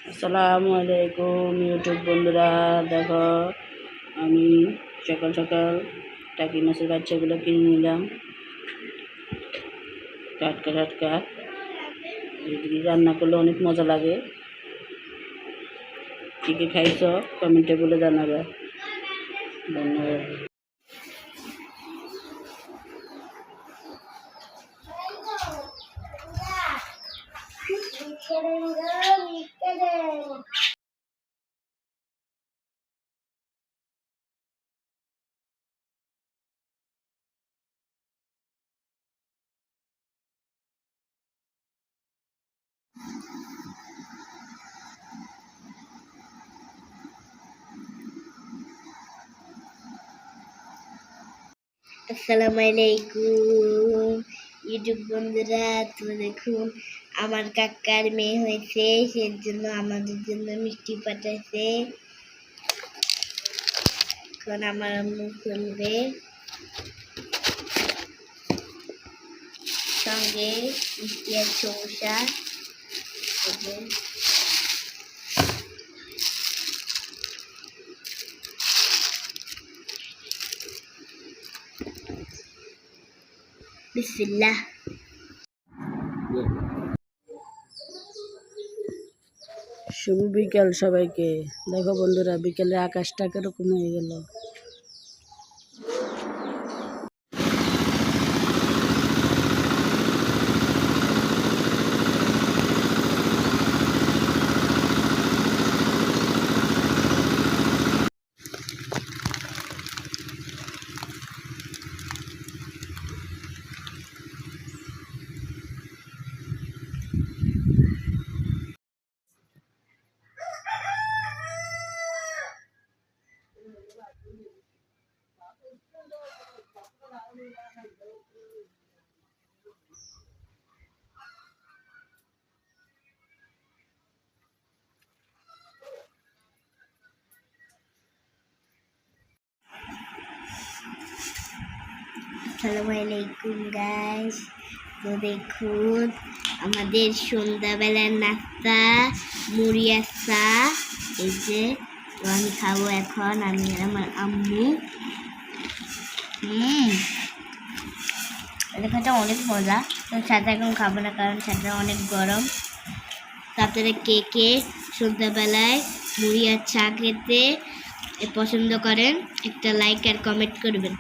আসসালামু আলাইকুম ইউটিউব বন্ধুরা, দেখো আমি সকাল সকাল টাকি মাছের বাচ্চাগুলো কিনে নিলাম, টাটকা টাটকা। এদিকে রান্না করলে অনেক মজা লাগে। কী কী খাইছ কমেন্টে বলে জানাবে। ধন্যবাদ। আসসালামু আলাইকুম ইউটিউব বন্ধুরা। তো দেখুন, আমার কাকার মেয়ে হয়েছে, সেই জন্য আমাদের জন্য মিষ্টি পাঠাইছে। এখন আমার আম্মু খুলবে, সঙ্গে মিষ্টি আর সমস্যা। বিসমিল্লাহ। শুভ বিকেল সবাইকে। দেখো বন্ধুরা, বিকেলে আকাশটা কিরকম হয়ে গেল। আসসালামু আলাইকুম গাইস। তো দেখুন, আমাদের সন্ধ্যাবেলার নাস্তা মুড়ি আর চা। এই যে আমি খাবো এখন, আমি আর আমার আম্মু। এটা অনেক মজা। তো চাটা এখন খাবো না, কারণ চাটা অনেক গরম। তো আপনারা কে কে সন্ধ্যাবেলায় মুড়ি আর চা খেতে পছন্দ করেন, একটা লাইক আর কমেন্ট করবেন।